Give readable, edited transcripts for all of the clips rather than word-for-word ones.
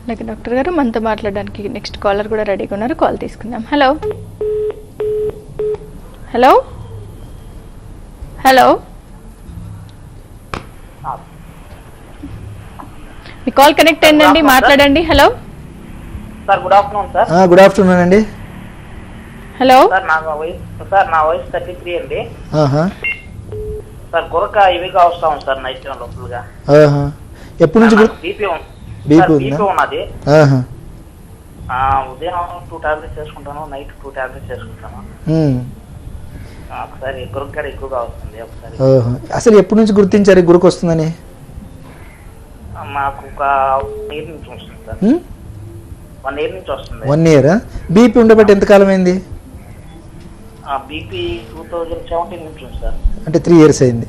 అలాగే డాక్టర్ గారు మనతో మాట్లాడడానికి నెక్స్ట్ కాలర్ కూడా రెడీగా ఉన్నారు. కాల్ తీసుకుందాం. హలో హలో హలో మీ కాల్ కనెక్ట్ అయిందండి, మాట్లాడండి. Hello sir, good afternoon sir. Good afternoon అండి. హలో సార్, నా వయసు 33 అండి. సార్, గురక ఇవిగా వస్తా ఉంది సార్ నైట్ టైం లోపలగా. ఎప్పటి నుంచి బీపీ ఉన్నది. ఉదయం 2 టాబ్లెట్స్ వేసుకుంటాను, నైట్ 2 టాబ్లెట్స్ వేసుకుంటాను. ఒకసారి గురక ఎక్కువగా వస్తుంది. ఒకసారి అసలు ఎప్పటి నుంచి గుర్తించారు గురక వస్తుందని? మాకు ఒక 1 year నుంచి వస్తుంది సార్. 1 year నుంచి వస్తుంది. 1 year. బీపీ ఉండబట్టి ఎంతకాలం అయింది? బీపీ 2017 నుంచి ఉంది సార్. అంటే 3 years అయింది.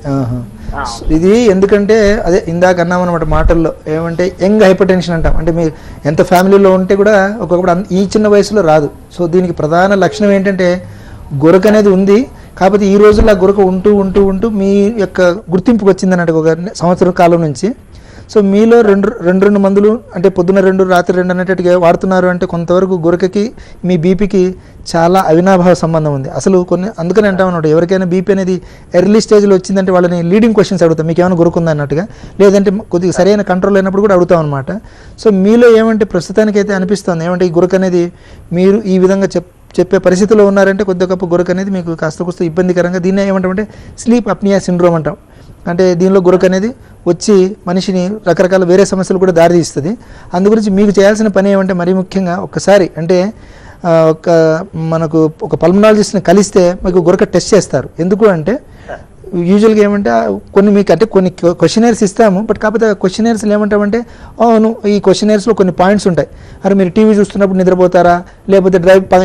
ఇది ఎందుకంటే అదే ఇందాక అన్నాం అనమాట మాటల్లో, ఏమంటే యంగ్ హైపర్ టెన్షన్ అంటాం. అంటే మీరు ఎంత ఫ్యామిలీలో ఉంటే కూడా ఒక్కొక్కప్పుడు ఈ చిన్న వయసులో రాదు. సో దీనికి ప్రధాన లక్షణం ఏంటంటే గురక అనేది ఉంది. కాకపోతే ఈ రోజుల్లో ఆ గురక ఉంటూ ఉంటూ ఉంటూ మీ యొక్క గుర్తింపుకి వచ్చిందన్నట్టు ఒక సంవత్సరం కాలం నుంచి. సో మీలో రెండు మందులు అంటే పొద్దున 2 రాత్రి 2 అనేటట్టుగా వాడుతున్నారు అంటే కొంతవరకు గురకకి మీ బీపీకి చాలా అవినాభావ సంబంధం ఉంది. అసలు అందుకని అంటామన్నమాట, ఎవరికైనా బీపీ అనేది ఎర్లీ స్టేజ్లో వచ్చిందంటే వాళ్ళని లీడింగ్ క్వశ్చన్స్ అడుగుతాం, మీకు ఏమైనా గురక ఉందా అన్నట్టుగా. లేదంటే కొద్దిగా సరైన కంట్రోల్ అయినప్పుడు కూడా అడుగుతాం అనమాట. సో మీలో ఏమంటే ప్రస్తుతానికైతే అనిపిస్తుంది ఏమంటే ఈ గురక అనేది మీరు ఈ విధంగా చెప్పే పరిస్థితిలో ఉన్నారంటే కొద్దిగా గురక అనేది మీకు కాస్త ఇబ్బందికరంగా, దీన్ని ఏమంటామంటే స్లీప్ అప్నియా సిండ్రోమ్ అంటాం. అంటే దీనిలో గురక అనేది వచ్చి మనిషిని రకరకాల వేరే సమస్యలు కూడా దారితీస్తుంది. అందుగురించి మీకు చేయాల్సిన పని ఏమంటే మరీ ముఖ్యంగా ఒక్కసారి అంటే మనకు ఒక పల్మనాలజిస్ట్ని కలిస్తే మీకు గురక టెస్ట్ చేస్తారు. ఎందుకు అంటే యూజువల్గా ఏమంటే కొన్ని క్వశ్చనర్స్ ఇస్తాము. బట్ కాకపోతే క్వశ్చనర్స్లో ఏమంటామంటే అవును ఈ క్వశ్చనర్స్లో కొన్ని పాయింట్స్ ఉంటాయి. అరే మీరు టీవీ చూస్తున్నప్పుడు నిద్రపోతారా, లేకపోతే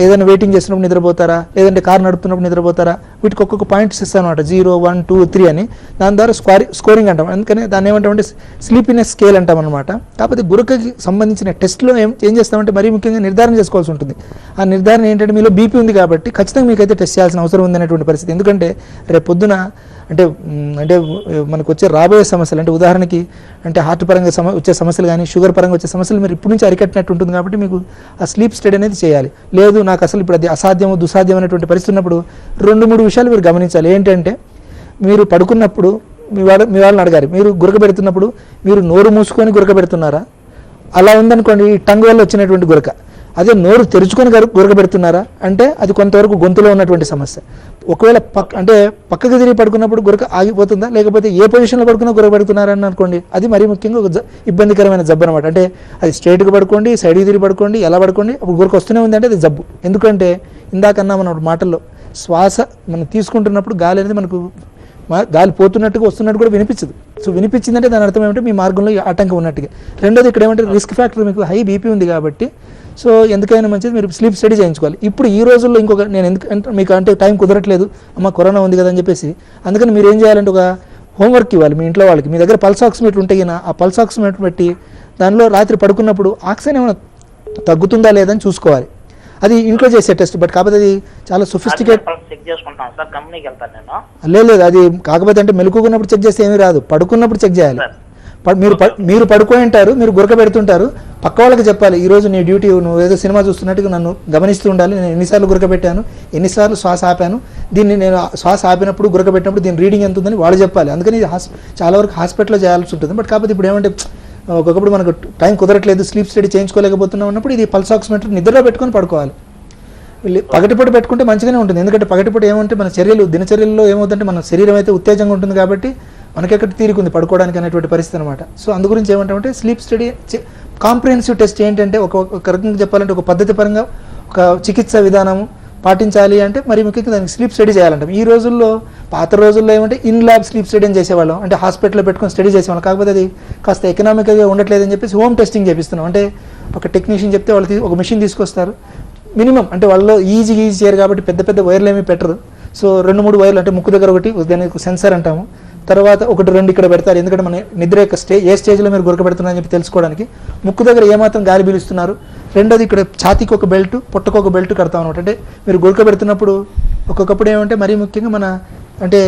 ఏదైనా వెయిటింగ్ చేస్తున్నప్పుడు నిద్రపోతారా, లేదంటే కారు నడుపుతున్నప్పుడు నిద్రపోతారా, వీటికి ఒక్కొక్క పాయింట్స్ ఇస్తాను అనమాట. 0, 1, 2, 3 అని. దాని ద్వారా స్కోరింగ్ అంటాం. అందుకని దాన్ని ఏమంటామంటే స్లీపీనెస్ స్కేల్ అంటాం అనమాట. కాకపోతే గురకకి సంబంధించిన టెస్ట్లో ఏం చేస్తామంటే మరీ ముఖ్యంగా నిర్ధారణ చేసుకోవాల్సి ఉంటుంది. ఆ నిర్ధారణ ఏంటంటే మీలో బీపీ ఉంది కాబట్టి ఖచ్చితంగా మీకైతే టెస్ట్ చేయాల్సిన అవసరం ఉందనేటువంటి పరిస్థితి. ఎందుకంటే రేపు పొద్దున అంటే మనకు వచ్చే రాబోయే సమస్యలు అంటే ఉదాహరణకి అంటే హార్ట్ పరంగా వచ్చే సమస్యలు కానీ షుగర్ పరంగా వచ్చే సమస్యలు మీరు ఇప్పటి నుంచి అరికట్టినట్టు ఉంటుంది. కాబట్టి మీకు ఆ స్లీప్ స్టడీ అనేది చేయాలి. లేదు నాకు అసలు ఇప్పుడు అది అసాధ్యము దుసాధ్యం అనేటువంటి పరిస్థితి ఉన్నప్పుడు 2-3 విషయాలు మీరు గమనించాలి. ఏంటంటే మీరు పడుకున్నప్పుడు మీ వాళ్ళని అడగాలి, మీరు గురక పెడుతున్నప్పుడు మీరు నోరు మూసుకొని గురక పెడుతున్నారా? అలా ఉందనుకోండి టంగ్ వల్ల వచ్చినటువంటి గురక. అదే నోరు తెరుచుకొని గురక పెడుతున్నారా అంటే అది కొంతవరకు గొంతులో ఉన్నటువంటి సమస్య. ఒకవేళ పక్కకు తిరిగి పడుకున్నప్పుడు గురక ఆగిపోతుందా, లేకపోతే ఏ పొజిషన్లో పడుకున్నా గురక పెడుతున్నారని అనుకోండి, అది మరీ ముఖ్యంగా ఒక ఇబ్బందికరమైన జబ్బు అనమాట. అంటే అది స్ట్రైట్గా పడుకోండి, సైడ్కి తిరిగి పడుకోండి, ఎలా పడుకోండి, అప్పుడు గురక వస్తూనే ఉంది అంటే అది జబ్బు. ఎందుకంటే ఇందాకన్నా మన మాటల్లో శ్వాస మనం తీసుకుంటున్నప్పుడు గాలి అనేది మనకు గాలి పోతున్నట్టుగా వస్తున్నట్టు కూడా వినిపించదు. సో వినిపించిందంటే దాని అర్థం ఏమంటే మీ మార్గంలో ఆటంకం ఉన్నట్టుగా. రెండోది ఇక్కడ ఏమంటే రిస్క్ ఫ్యాక్టర్ మీకు హై బీపీ ఉంది కాబట్టి సో ఎందుకైనా మంచిది మీరు స్లీప్ స్టడీ చేయించుకోవాలి. ఇప్పుడు ఈ రోజుల్లో ఇంకొక నేను ఎందుకంటే మీకు అంటే టైం కుదరట్లేదు అమ్మ కరోనా ఉంది కదా అని చెప్పేసి, అందుకని మీరు ఏం చేయాలంటే ఒక హోంవర్క్ ఇవ్వాలి మీ ఇంట్లో వాళ్ళకి. మీ దగ్గర పల్స్ ఆక్సిమీటర్ ఉంటే ఆ పల్స్ ఆక్సిమీటర్ పెట్టి దానిలో రాత్రి పడుకున్నప్పుడు ఆక్సిజన్ ఏమైనా తగ్గుతుందా లేదని చూసుకోవాలి. అది ఇంట్లో చేసే టెస్ట్. బట్ కాకపోతే అది చాలా సొఫిస్టికేట్. లేదు అది కాకపోతే అంటే మెలకున్నప్పుడు చెక్ చేస్తే ఏమీ రాదు, పడుకున్నప్పుడు చెక్ చేయాలి. మీరు పడుకొని ఉంటారు, మీరు గురక పెడుతుంటారు, పక్క వాళ్ళకి చెప్పాలి ఈరోజు నీ డ్యూటీ, నువ్వు ఏదో సినిమా చూస్తున్నట్టుగా నన్ను గమనిస్తూ ఉండాలి, నేను ఎన్నిసార్లు గురక పెట్టాను, ఎన్నిసార్లు శ్వాస ఆపాను, దీన్ని నేను శ్వాస ఆపినప్పుడు గురక పెట్టినప్పుడు దీని రీడింగ్ ఎంత ఉందని వాళ్ళు చెప్పాలి. అందుకని చాలా వరకు హాస్పిటల్లో చేయాల్సి ఉంటుంది. బట్ కాకపోతే ఇప్పుడు ఏమంటే ఒకప్పుడు మనకు టైం కుదరట్లేదు, స్లీప్ స్టడీ చేయించుకోలేకపోతున్నాం అన్నప్పుడు ఇది పల్స్ ఆక్సిమీటర్ నిద్రలో పెట్టుకొని పడుకోవాలి. పగటిపూట పెట్టుకుంటే మంచిగానే ఉంటుంది. ఎందుకంటే పగటిపూట ఏమంటే మన దినచర్యల్లో ఏమవుతుందంటే మన శరీరం అయితే ఉత్తేజంగా ఉంటుంది కాబట్టి మనకెక్కడ తీరుకుంది పడుకోవడానికి అనేటువంటి పరిస్థితి అనమాట. సో అందు గురించి ఏమంటామంటే స్లీప్ స్టడీ కాంప్రిహెన్సివ్ టెస్ట్ ఏంటంటే ఒక రకంగా చెప్పాలంటే ఒక పద్ధతి పరంగా ఒక చికిత్స విధానము పాటించాలి అంటే మరి ముఖ్యంగా దానికి స్లీప్ స్టడీ చేయాలంటాం. ఈ రోజుల్లో పాత రోజుల్లో ఏమంటే ఇన్ ల్యాబ్ స్లీప్ స్టడీ అని చేసేవాళ్ళం, అంటే హాస్పిటల్లో పెట్టుకొని స్టడీ చేసేవాళ్ళం. కాకపోతే అది కాస్త ఎకనామిక్గా ఉండట్లేదని చెప్పేసి హోమ్ టెస్టింగ్ చేపిస్తున్నాం. అంటే ఒక టెక్నీషియన్ చెప్తే వాళ్ళు ఒక మిషన్ తీసుకొస్తారు, మినిమం అంటే వాళ్ళు ఈజీ చేయరు కాబట్టి పెద్ద వైర్లు ఏమీ పెట్టరు. సో 2-3 వైర్లు అంటే ముక్కు దగ్గర ఒకటి, దానికి సెన్సర్ అంటాము, తర్వాత 1-2 ఇక్కడ పెడతారు. ఎందుకంటే మన నిద్ర యొక్క ఏ స్టేజ్లో మీరు గురక పెడుతున్నారని చెప్పి తెలుసుకోవడానికి. ముక్కు దగ్గర ఏమాత్రం గాలి పీలుస్తున్నారు. రెండోది ఇక్కడ ఛాతీకి ఒక బెల్ట్, పొట్టకు ఒక బెల్ట్ కడతాం అనమాట. అంటే మీరు గురక పెడుతున్నప్పుడు ఒక్కొక్కప్పుడు ఏమంటే మరీ ముఖ్యంగా మన అంటే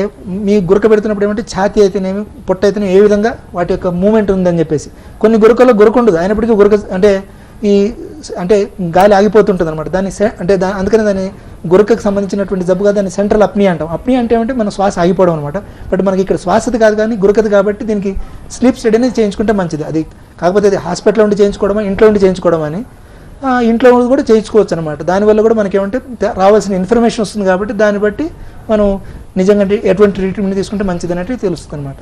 మీ గురక పెడుతున్నప్పుడు ఏమంటే ఛాతీ అయితేనేమి పొట్ట అయితేనే ఏ విధంగా వాటి యొక్క మూమెంట్ ఉందని చెప్పేసి. కొన్ని గురకల్లో గురక ఉండదు, అయినప్పటికీ గురక అంటే అంటే గాలి ఆగిపోతుంటుంది అనమాట. అంటే అందుకని దాన్ని గురకకు సంబంధించినటువంటి జబ్బుగా దాన్ని సెంట్రల్ అప్నియా అంటాం. అప్నియా అంటే ఏమంటే మన శ్వాస ఆగిపోవడం అనమాట. బట్ మనకి ఇక్కడ శ్వాసది కాదు కానీ గురకది కాబట్టి దీనికి స్లీప్ స్టడీ అనేది చేయించుకుంటే మంచిది. అది కాకపోతే అది హాస్పిటల్లో ఉండి చేయించుకోవడమా ఇంట్లో ఉండి చేయించుకోవడం అని ఇంట్లో కూడా చేయించుకోవచ్చు అనమాట. దానివల్ల కూడా మనకి ఏమంటే రావాల్సిన ఇన్ఫర్మేషన్ వస్తుంది కాబట్టి దాన్ని బట్టి మనం నిజంగా ఎటువంటి ట్రీట్మెంట్ తీసుకుంటే మంచిది అనేది తెలుస్తుంది అనమాట.